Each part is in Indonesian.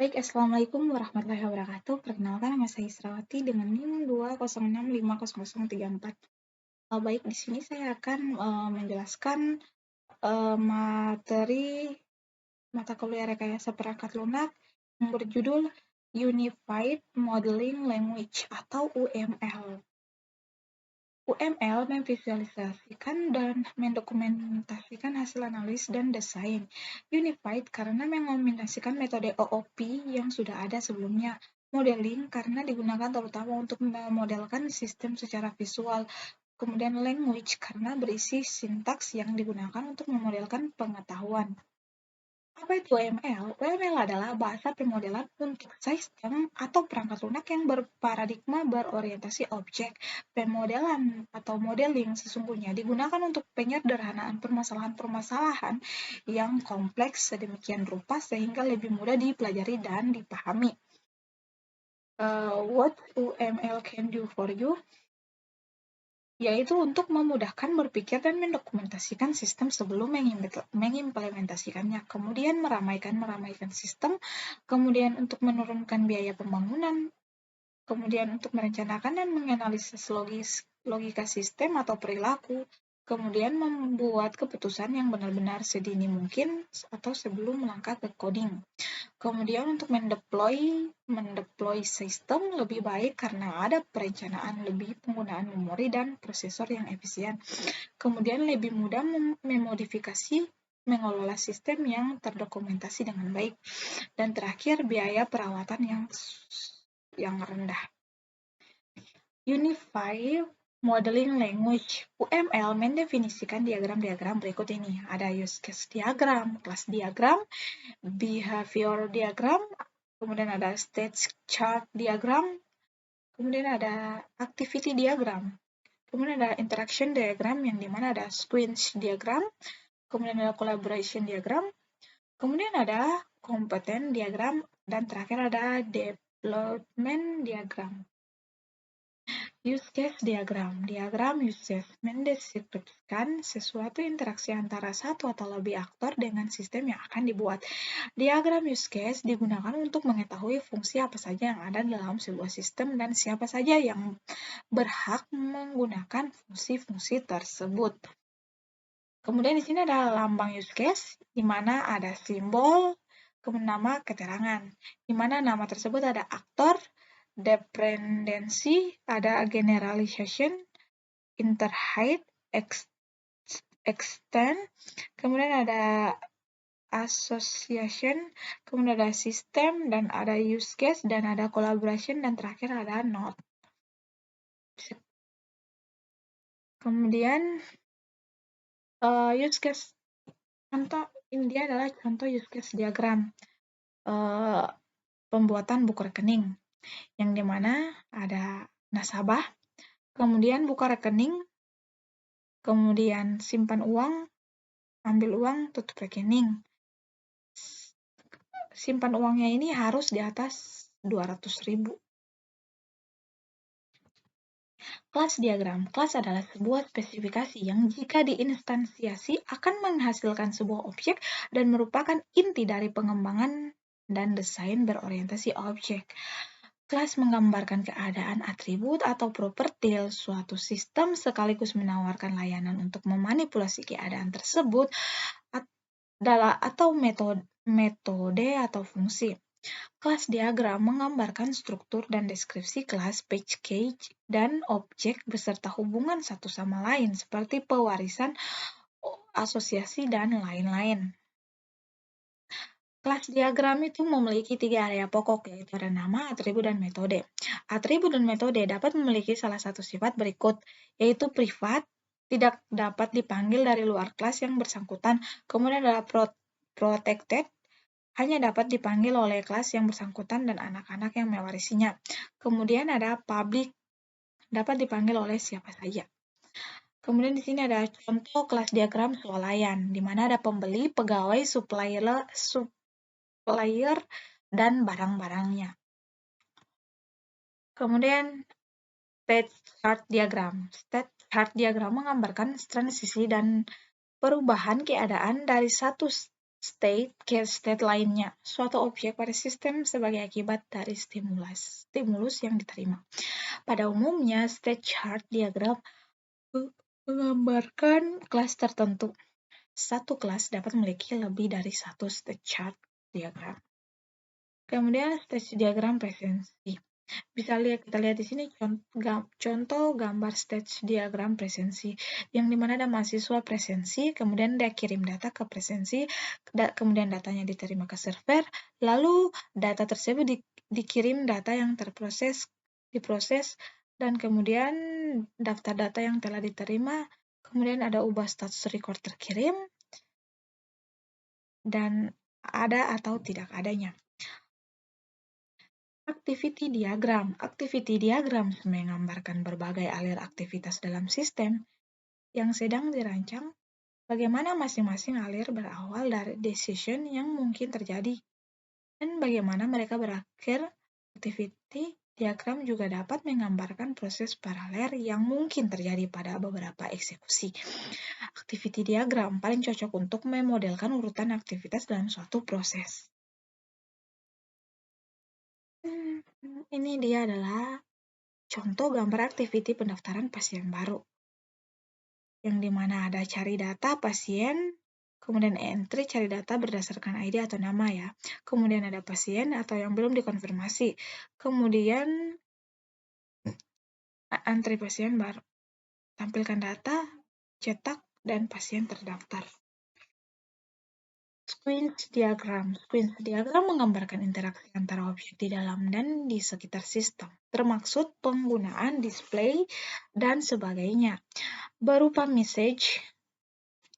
Baik, Assalamualaikum warahmatullahi wabarakatuh. Perkenalkan, nama saya Israwati dengan NIM 2065034. Baik, di sini saya akan menjelaskan materi mata kuliah rekayasa perangkat lunak yang berjudul Unified Modeling Language atau UML. UML memvisualisasikan dan mendokumentasikan hasil analisis dan desain. Unified karena mengombinasikan metode OOP yang sudah ada sebelumnya. Modeling karena digunakan terutama untuk memodelkan sistem secara visual. Kemudian language karena berisi sintaks yang digunakan untuk memodelkan pengetahuan. Apa itu UML? UML adalah bahasa pemodelan untuk sistem atau perangkat lunak yang berparadigma berorientasi objek. Pemodelan atau modeling sesungguhnya digunakan untuk penyederhanaan permasalahan-permasalahan yang kompleks sedemikian rupa sehingga lebih mudah dipelajari dan dipahami. What UML can do for you? Yaitu untuk memudahkan berpikir dan mendokumentasikan sistem sebelum mengimplementasikannya, kemudian meramaikan sistem, kemudian untuk menurunkan biaya pembangunan, kemudian untuk merencanakan dan menganalisis logika sistem atau perilaku, kemudian membuat keputusan yang benar-benar sedini mungkin atau sebelum melangkah ke coding. Kemudian untuk mendeploy sistem lebih baik karena ada perencanaan lebih, penggunaan memori dan prosesor yang efisien. Kemudian lebih mudah memodifikasi, mengelola sistem yang terdokumentasi dengan baik. Dan terakhir, biaya perawatan yang rendah. Unified Modeling Language (UML) mendefinisikan diagram-diagram berikut ini. Ada use case diagram, class diagram, behavior diagram, kemudian ada state chart diagram, kemudian ada activity diagram, kemudian ada interaction diagram yang dimana ada squinch diagram, kemudian ada collaboration diagram, kemudian ada component diagram, dan terakhir ada development diagram. Use case diagram. Diagram use case mendeskripsikan sesuatu interaksi antara satu atau lebih aktor dengan sistem yang akan dibuat. Diagram use case digunakan untuk mengetahui fungsi apa saja yang ada dalam sebuah sistem dan siapa saja yang berhak menggunakan fungsi-fungsi tersebut. Kemudian di sini ada lambang use case, di mana ada simbol, kemudian nama, keterangan. Di mana nama tersebut ada aktor, dependensi, ada generalization, interhide, extend, kemudian ada association, kemudian ada system, dan ada use case, dan ada collaboration, dan terakhir ada node. Kemudian use case contoh ini dia adalah contoh use case diagram pembuatan buku rekening, yang dimana ada nasabah, kemudian buka rekening, kemudian simpan uang, ambil uang, tutup rekening. Simpan uangnya ini harus di atas 200.000. Kelas diagram. Kelas adalah sebuah spesifikasi yang jika diinstansiasi akan menghasilkan sebuah objek dan merupakan inti dari pengembangan dan desain berorientasi objek. Kelas menggambarkan keadaan atribut atau properti suatu sistem sekaligus menawarkan layanan untuk memanipulasi keadaan tersebut atau metode atau fungsi. Kelas diagram menggambarkan struktur dan deskripsi kelas, package, dan objek beserta hubungan satu sama lain seperti pewarisan, asosiasi, dan lain-lain. Kelas diagram itu memiliki 3 area pokok, yaitu ada nama, atribut, dan metode. Atribut dan metode dapat memiliki salah satu sifat berikut, yaitu privat, tidak dapat dipanggil dari luar kelas yang bersangkutan, kemudian ada protected, hanya dapat dipanggil oleh kelas yang bersangkutan dan anak-anak yang mewarisinya. Kemudian ada public, dapat dipanggil oleh siapa saja. Kemudian di sini ada contoh kelas diagram swalayan, di mana ada pembeli, pegawai, supplier, dan barang-barangnya. Kemudian state chart diagram. State chart diagram menggambarkan transisi dan perubahan keadaan dari satu state lainnya, suatu objek pada sistem sebagai akibat dari stimulus yang diterima. Pada umumnya, state chart diagram menggambarkan kelas tertentu. Satu kelas dapat memiliki lebih dari satu state chart diagram. Kemudian state diagram presensi. Kita lihat di sini contoh gambar stage diagram presensi, yang dimana ada mahasiswa presensi, kemudian dia kirim data ke presensi, kemudian datanya diterima ke server, lalu data tersebut dikirim data yang diproses, dan kemudian daftar data yang telah diterima, kemudian ada ubah status record terkirim, dan ada atau tidak adanya. Activity diagram. Activity diagram menggambarkan berbagai alir aktivitas dalam sistem yang sedang dirancang, bagaimana masing-masing alir berawal dari decision yang mungkin terjadi, dan bagaimana mereka berakhir. Activity diagram juga dapat menggambarkan proses paralel yang mungkin terjadi pada beberapa eksekusi. Activity diagram paling cocok untuk memodelkan urutan aktivitas dalam suatu proses. Ini dia adalah contoh gambar activity pendaftaran pasien baru, yang dimana ada cari data pasien, kemudian entry cari data berdasarkan ID atau nama ya, kemudian ada pasien atau yang belum dikonfirmasi, kemudian antri pasien baru, tampilkan data, cetak, dan pasien terdaftar. Squinch diagram. Squinch diagram menggambarkan interaksi antara objek di dalam dan di sekitar sistem, termaksud penggunaan display dan sebagainya, berupa message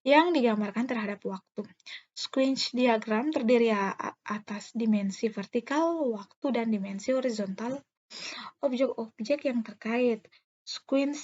yang digambarkan terhadap waktu. Squinch diagram terdiri atas dimensi vertikal, waktu, dan dimensi horizontal objek-objek yang terkait. Squinch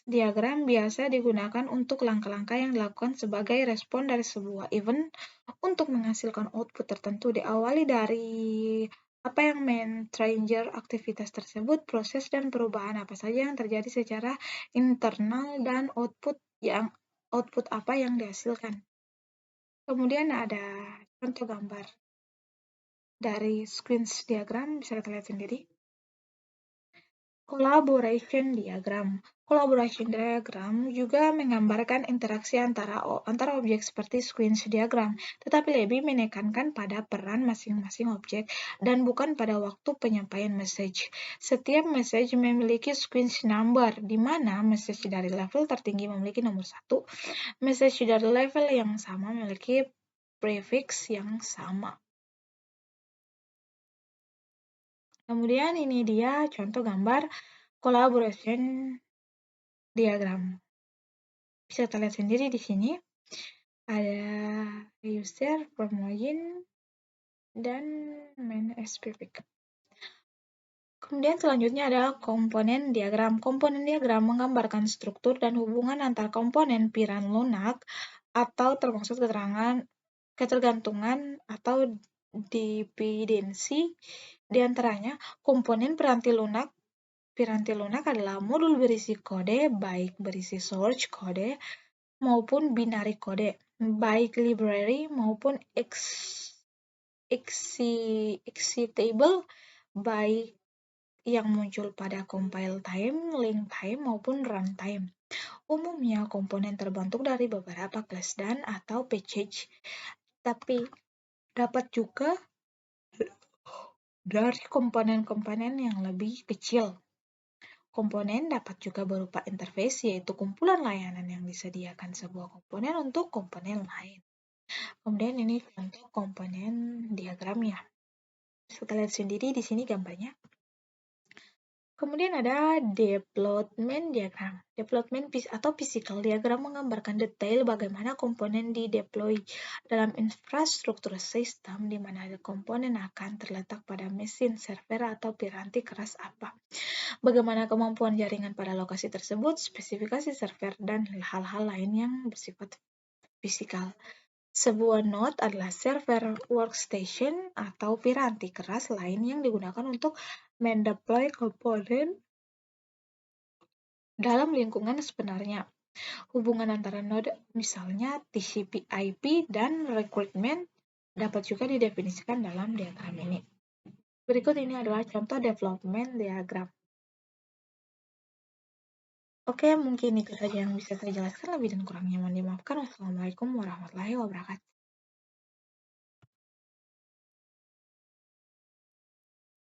diagram biasa digunakan untuk langkah-langkah yang dilakukan sebagai respon dari sebuah event untuk menghasilkan output tertentu, diawali dari apa yang men-trigger aktivitas tersebut, proses dan perubahan apa saja yang terjadi secara internal, dan output apa yang dihasilkan. Kemudian ada contoh gambar dari squinch diagram, bisa kita lihat sendiri. Collaboration diagram. Collaboration diagram juga menggambarkan interaksi antara objek seperti squinch diagram, tetapi lebih menekankan pada peran masing-masing objek dan bukan pada waktu penyampaian message. Setiap message memiliki squinch number, di mana message dari level tertinggi memiliki nomor 1, message dari level yang sama memiliki prefix yang sama. Kemudian ini dia contoh gambar collaboration diagram. Bisa kita lihat sendiri di sini. Ada user, promoin, dan main SPP. Kemudian selanjutnya ada komponen diagram. Komponen diagram menggambarkan struktur dan hubungan antar komponen piran lunak atau termaksud ketergantungan atau dependensi di antaranya. Komponen piranti lunak adalah modul berisi kode, baik berisi source kode maupun binary kode, baik library maupun executable, baik yang muncul pada compile time, link time, maupun runtime. Umumnya komponen terbentuk dari beberapa kelas dan atau package, tapi dapat juga dari komponen-komponen yang lebih kecil. Komponen dapat juga berupa interface, yaitu kumpulan layanan yang disediakan sebuah komponen untuk komponen lain. Kemudian ini contoh komponen diagramnya. Kita lihat sendiri di sini gambarnya. Kemudian ada deployment diagram. Deployment atau physical diagram menggambarkan detail bagaimana komponen dideploy dalam infrastruktur sistem, di mana komponen akan terletak pada mesin, server, atau piranti keras apa. Bagaimana kemampuan jaringan pada lokasi tersebut, spesifikasi server, dan hal-hal lain yang bersifat fisikal. Sebuah node adalah server, workstation, atau piranti keras lain yang digunakan untuk mendeploy komponen dalam lingkungan sebenarnya. Hubungan antara node, misalnya TCP/IP dan requirement, dapat juga didefinisikan dalam diagram ini. Berikut ini adalah contoh development diagram. Oke, mungkin itu saja yang bisa saya jelaskan. Lebih dan kurangnya mohon dimaafkan. Wassalamualaikum warahmatullahi wabarakatuh.